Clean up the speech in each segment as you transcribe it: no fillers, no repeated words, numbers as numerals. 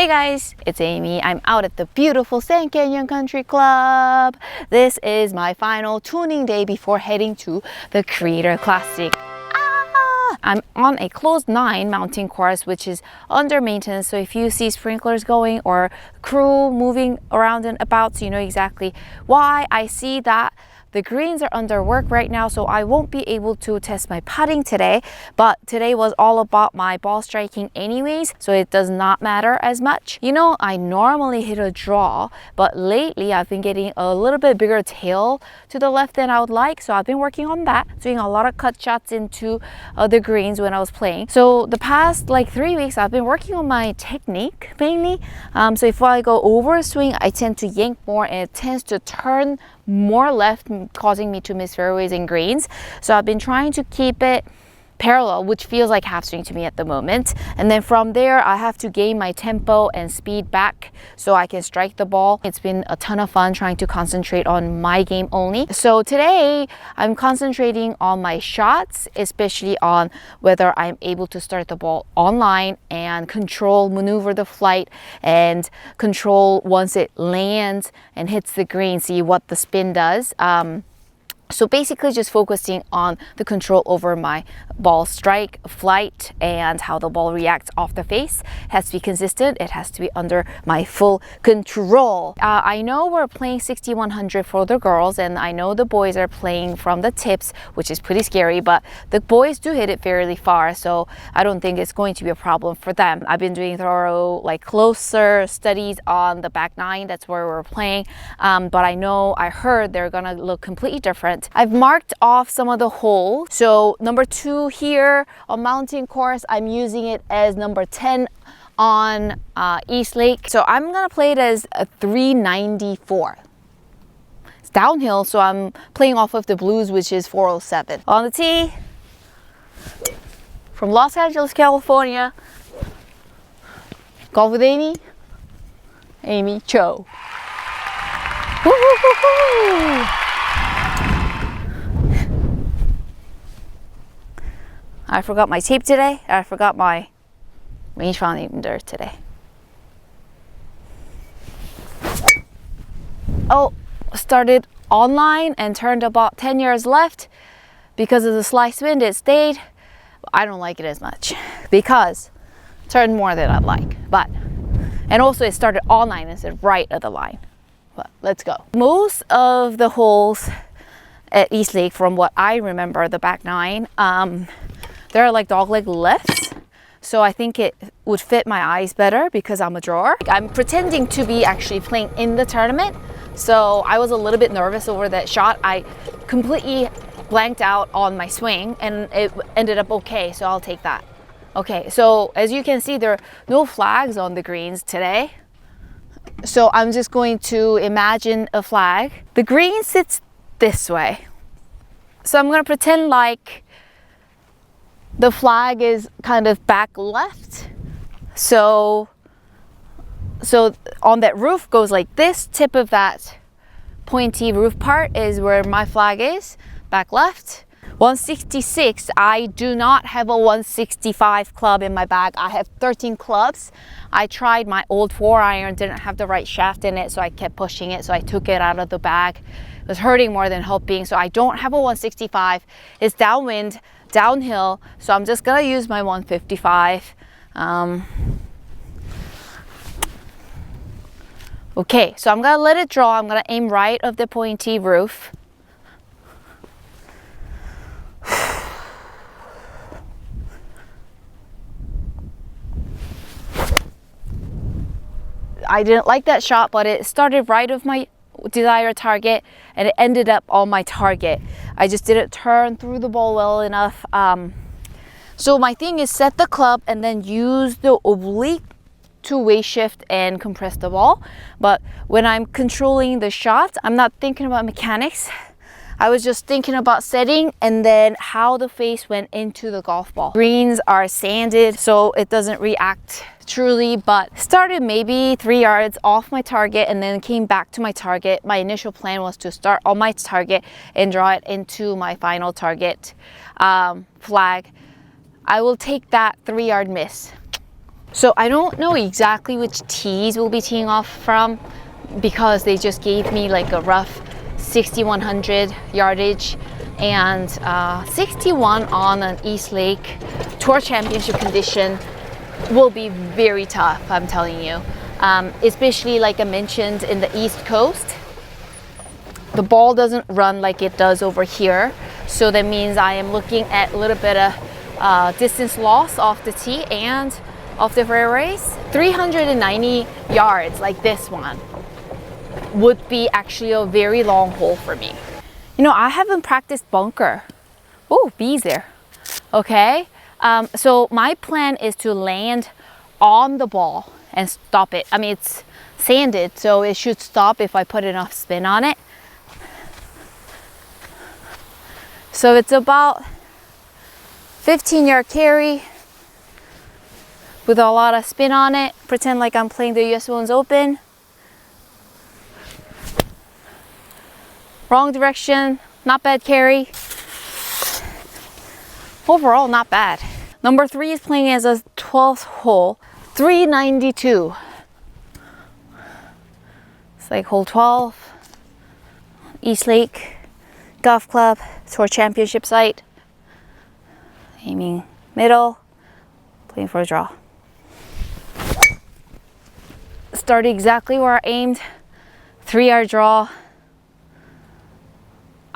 Hey guys, it's Aimee. I'm out at the beautiful Sand Canyon Country Club. This is my final tuning day before heading to the Creator Classic. I'm on a closed 9 mountain course, which is under maintenance. So if you see sprinklers going or crew moving around and about, so you know exactly why. I see that the greens are under work right now, so I won't be able to test my putting today, but today was all about my ball striking anyways, so it does not matter as much. You know, I normally hit a draw, but lately I've been getting a little bit bigger tail to the left than I would like, so I've been working on that, doing a lot of cut shots into the greens when I was playing. So the past like 3 weeks, I've been working on my technique mainly. So if I go over a swing, I tend to yank more and it tends to turn more left, causing me to miss fairways and greens. So I've been trying to keep it parallel, which feels like half swing to me at the moment, and then from there I have to gain my tempo and speed back so I can strike the ball. It's been a ton of fun trying to concentrate on my game only. So today I'm concentrating on my shots, especially on whether I'm able to start the ball online and maneuver the flight and control once it lands and hits the green, see what the spin does. So basically just focusing on the control over my ball strike, flight, and how the ball reacts off the face. It has to be consistent. It has to be under my full control. I know we're playing 6100 for the girls, and I know the boys are playing from the tips, which is pretty scary, but the boys do hit it fairly far, so I don't think it's going to be a problem for them. I've been doing thorough, closer studies on the back 9. That's where we're playing, but I heard they're gonna look completely different. I've marked off some of the holes. So number 2 here on mountain course, I'm using it as number 10 on East Lake. So I'm gonna play it as a 394. It's downhill, so I'm playing off of the blues, which is 407. On the tee, from Los Angeles, California, golf with Aimee, Aimee Cho. Woo-hoo-hoo-hoo! I forgot my tape today. I forgot my rangefinder today. Oh, started online and turned about 10 yards left. Because of the slice wind, it stayed. I don't like it as much because it turned more than I'd like. And also it started online instead of right of the line. But let's go. Most of the holes at East Lake, from what I remember, the back 9, they're like dogleg lefts, so I think it would fit my eyes better because I'm a drawer. I'm pretending to be actually playing in the tournament, so I was a little bit nervous over that shot. I completely blanked out on my swing and it ended up okay, so I'll take that. Okay, so as you can see, there are no flags on the greens today. So I'm just going to imagine a flag. The green sits this way. So I'm gonna pretend like the flag is kind of back left. So on that roof goes like this. Tip of that pointy roof part is where my flag is, back left. 166, I do not have a 165 club in my bag. I have 13 clubs. I tried my old 4-iron, didn't have the right shaft in it, so I kept pushing it, so I took it out of the bag. It was hurting more than helping, so I don't have a 165. It's downwind, downhill, so I'm just gonna use my 155. Okay, so I'm gonna let it draw. I'm gonna aim right of the pointy roof. I didn't like that shot, but it started right of my desired target and it ended up on my target. I just didn't turn through the ball well enough. So my thing is set the club and then use the oblique to weight shift and compress the ball. But when I'm controlling the shot, I'm not thinking about mechanics. I was just thinking about setting and then how the face went into the golf ball. Greens are sanded, so it doesn't react truly, but started maybe 3 yards off my target and then came back to my target. My initial plan was to start on my target and draw it into my final target flag. I will take that 3-yard miss. So I don't know exactly which tees we'll be teeing off from because they just gave me like a rough 6,100 yardage and 61 on an East Lake Tour Championship condition will be very tough, I'm telling you. Especially like I mentioned in the East Coast, the ball doesn't run like it does over here. So that means I am looking at a little bit of distance loss off the tee and off the fairways. 390 yards like this one would be actually a very long hole for me. You know, I haven't practiced bunker. Oh, bees there. Okay, so my plan is to land on the ball and stop it. I mean, it's sanded, so it should stop if I put enough spin on it. So it's about 15-yard carry with a lot of spin on it. Pretend like I'm playing the US Open Open. Wrong direction, not bad carry. Overall, not bad. Number 3 is playing as a 12th hole, 392. It's like hole 12, East Lake Golf Club, Tour Championship site. Aiming middle, playing for a draw. Started exactly where I aimed, 3-yard draw.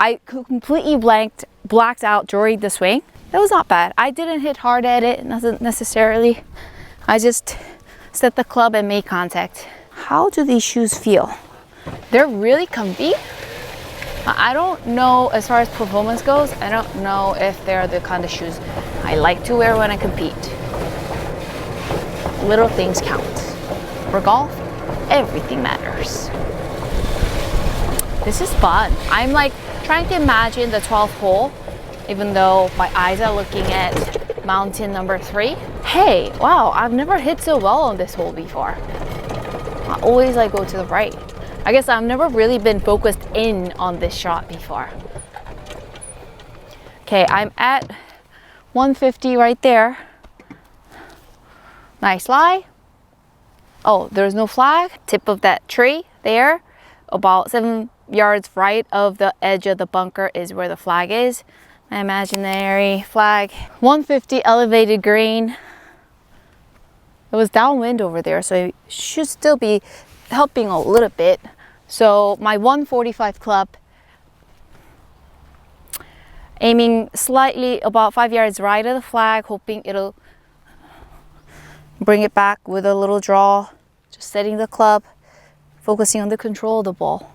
I completely blacked out during the swing. That was not bad. I didn't hit hard at it, nothing necessarily. I just set the club and made contact. How do these shoes feel? They're really comfy. I don't know, as far as performance goes, I don't know if they're the kind of shoes I like to wear when I compete. Little things count. For golf, everything matters. This is fun. I'm like trying to imagine the 12th hole, even though my eyes are looking at mountain number 3. Hey, wow, I've never hit so well on this hole before. I always like go to the right. I guess I've never really been focused in on this shot before. Okay, I'm at 150 right there. Nice lie. Oh, there's no flag. Tip of that tree there, about 7 yards right of the edge of the bunker is where the flag is. My imaginary flag. 150 elevated green. It was downwind over there, so it should still be helping a little bit. So my 145 club, aiming slightly about 5 yards right of the flag, hoping it'll bring it back with a little draw. Just setting the club, focusing on the control of the ball.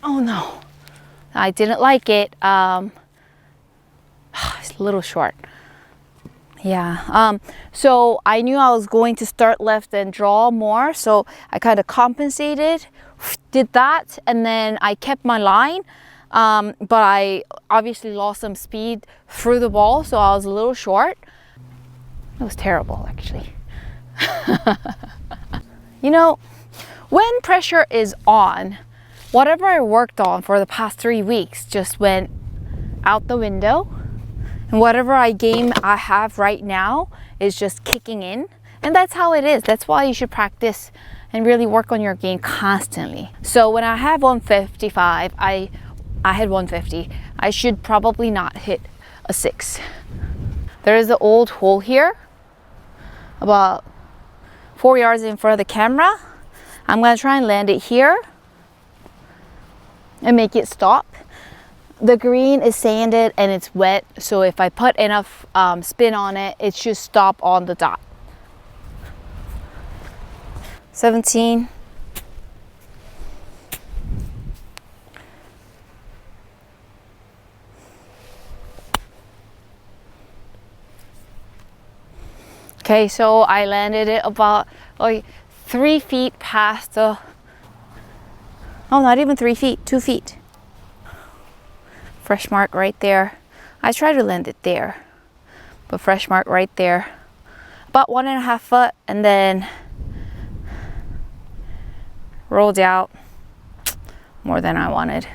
Oh no, I didn't like it. It's a little short. Yeah, so I knew I was going to start left and draw more, so I kind of compensated, did that, and then I kept my line, but I obviously lost some speed through the ball, so I was a little short. It was terrible, actually. You know, when pressure is on, whatever I worked on for the past 3 weeks just went out the window. And whatever game I have right now is just kicking in. And that's how it is. That's why you should practice and really work on your game constantly. So when I have 155, I had 150. I should probably not hit a 6. There is an old hole here, about 4 yards in front of the camera. I'm gonna try and land it here and make it stop. The green is sanded and it's wet, so if I put enough spin on it, it should stop on the dot. 17. Okay, so I landed it about like 3 feet past the, oh, not even 3 feet, 2 feet. Fresh mark right there. I tried to land it there, but fresh mark right there. About 1.5 foot, and then rolled out more than I wanted.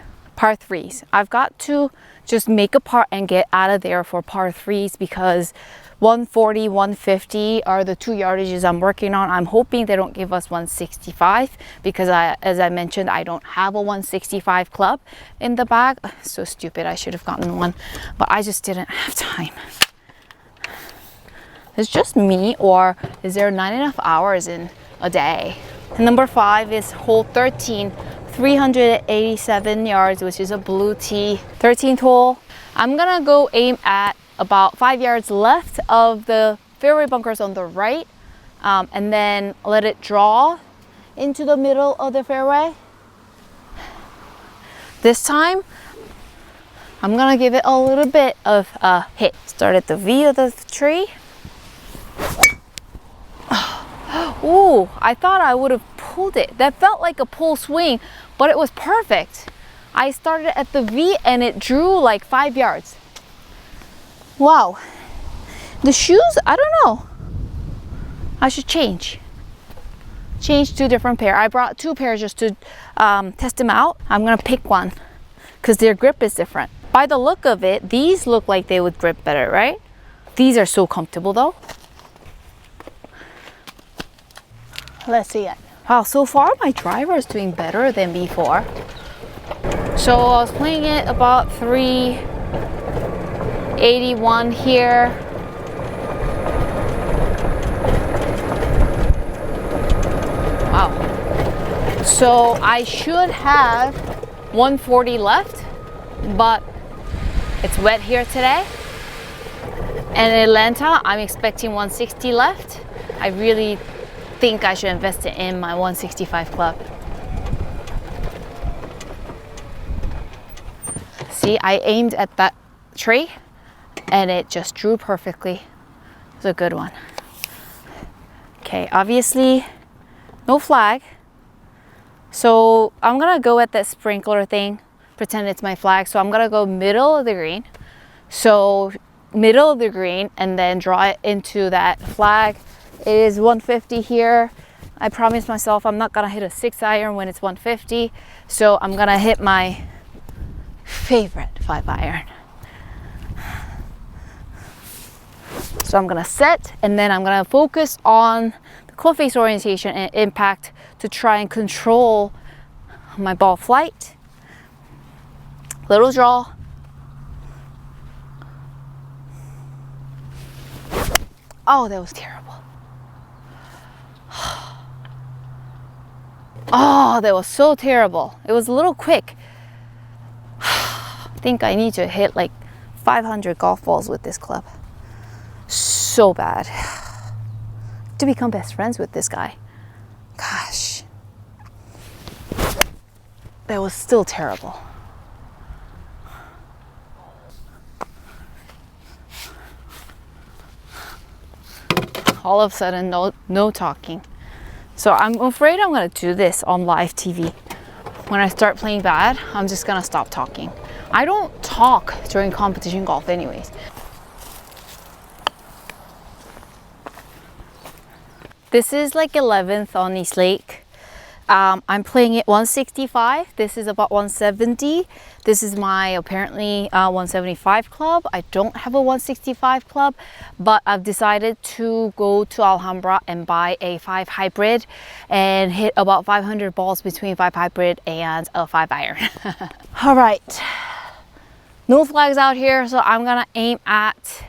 par threes. I've got to just make a putt and get out of there for par threes because 140, 150 are the 2 yardages I'm working on. I'm hoping they don't give us 165 because as I mentioned, I don't have a 165 club in the bag. So stupid, I should have gotten one, but I just didn't have time. It's just me, or is there not enough hours in a day? And number 5 is hole 13, 387 yards, which is a blue tee, 13th hole. I'm gonna go aim at about 5 yards left of the fairway bunkers on the right, and then let it draw into the middle of the fairway. This time, I'm gonna give it a little bit of a hit. Start at the V of the tree. Ooh, I thought I would have pulled it. That felt like a pull swing, but it was perfect. I started at the V and it drew like 5 yards. Wow. The shoes, I don't know. I should change to a different pair. I brought 2 pairs just to test them out. I'm gonna pick one because their grip is different. By the look of it, these look like they would grip better, right? These are so comfortable though. Let's see it. Wow, so far my driver is doing better than before. So I was playing it about 381 here. Wow. So I should have 140 left, but it's wet here today. And in Atlanta, I'm expecting 160 left. I really think I should invest it in my 165 club. See, I aimed at that tree and it just drew perfectly. It's a good one. Okay, obviously no flag. So I'm gonna go at that sprinkler thing, pretend it's my flag. So I'm gonna go middle of the green. So middle of the green and then draw it into that flag. It is 150 here. I promised myself I'm not gonna hit a 6-iron when it's 150. So I'm gonna hit my favorite 5-iron. So I'm gonna set and then I'm gonna focus on the club face orientation and impact to try and control my ball flight. Little draw. Oh, that was terrible. Oh, that was so terrible. It was a little quick. I think I need to hit like 500 golf balls with this club. So bad. To become best friends with this guy. Gosh. That was still terrible. All of a sudden, no talking. So I'm afraid I'm gonna do this on live TV. When I start playing bad, I'm just gonna stop talking. I don't talk during competition golf anyways. This is like 11th on East Lake. I'm playing it 165. This is about 170. This is my apparently 175 club. I don't have a 165 club, but I've decided to go to Alhambra and buy a 5 hybrid and hit about 500 balls between 5 hybrid and a 5-iron. All right, no flags out here, so I'm gonna aim at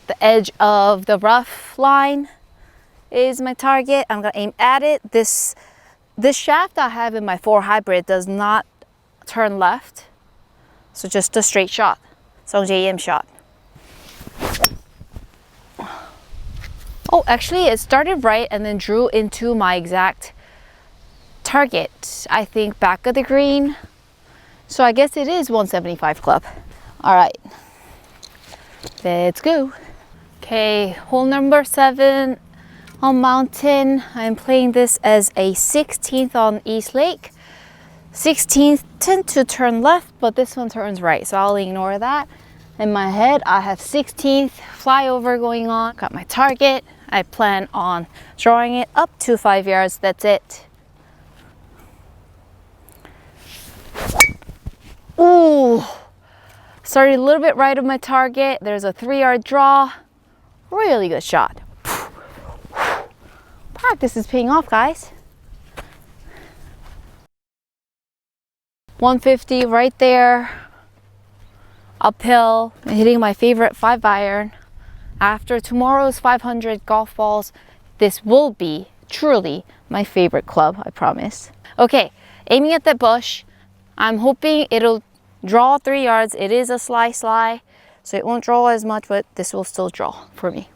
the edge of the rough line is my target. I'm gonna aim at it. This shaft I have in my 4 hybrid does not turn left, so just a straight shot. So JM shot. Oh, actually it started right and then drew into my exact target. I think back of the green. So I guess it is 175 club. All right, let's go. Okay, hole number 7 on mountain. I'm playing this as a 16th on East Lake. 16th tend to turn left, but this one turns right, so I'll ignore that. In my head, I have 16th flyover going on. Got my target. I plan on drawing it up to 5 yards. That's it. Ooh, started a little bit right of my target. There's a 3-yard draw. Really good shot. Practice is paying off, guys. 150 right there. Uphill, hitting my favorite 5-iron. After tomorrow's 500 golf balls, this will be truly my favorite club, I promise. Okay, aiming at that bush. I'm hoping it'll draw 3 yards. It is a sly, so it won't draw as much, but this will still draw for me.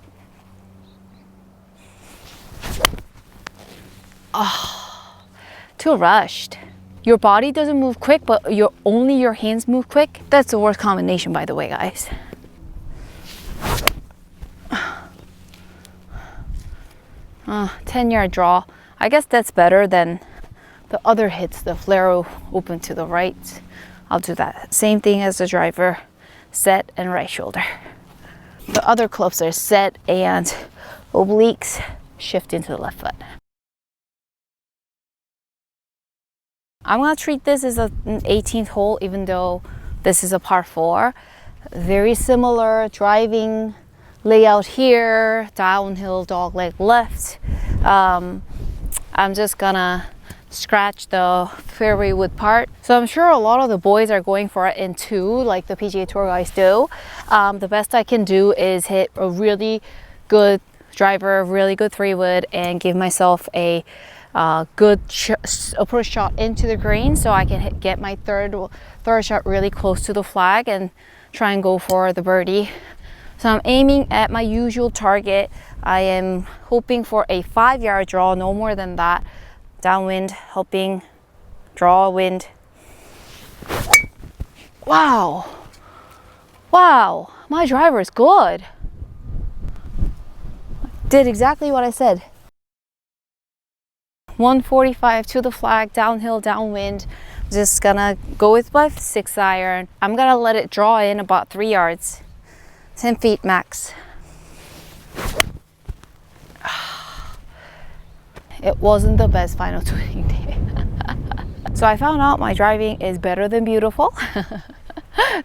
Oh, too rushed. Your body doesn't move quick, but only your hands move quick. That's the worst combination, by the way, guys. 10-yard draw. I guess that's better than the other hits, the flare open to the right. I'll do that. Same thing as the driver, set and right shoulder. The other clubs are set and obliques, shift into the left foot. I'm gonna treat this as an 18th hole, even though this is a par 4. Very similar driving layout here, downhill dogleg left. I'm just gonna scratch the fairway wood part. So I'm sure a lot of the boys are going for it in 2, like the PGA Tour guys do. The best I can do is hit a really good driver, really good 3-wood, and give myself a good approach shot into the green, so I can get my third shot really close to the flag and try and go for the birdie. So I'm aiming at my usual target. I am hoping for a 5-yard draw, no more than that. Downwind, helping draw wind. Wow, my driver is good. Did exactly what I said. 145 to the flag, downhill, downwind. Just gonna go with my 6-iron. I'm gonna let it draw in about 3 yards, 10 feet max. It wasn't the best final tuning day. So I found out my driving is better than beautiful,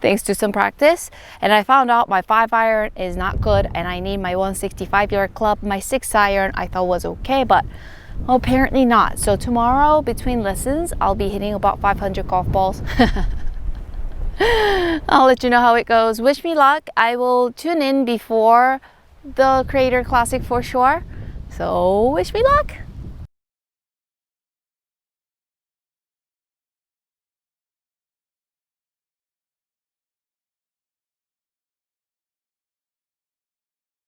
thanks to some practice. And I found out my 5-iron is not good and I need my 165-yard club. My 6-iron I thought was okay, but well, apparently not. So tomorrow between lessons, I'll be hitting about 500 golf balls. I'll let you know how it goes. Wish me luck. I will tune in before the Creator Classic for sure. So wish me luck.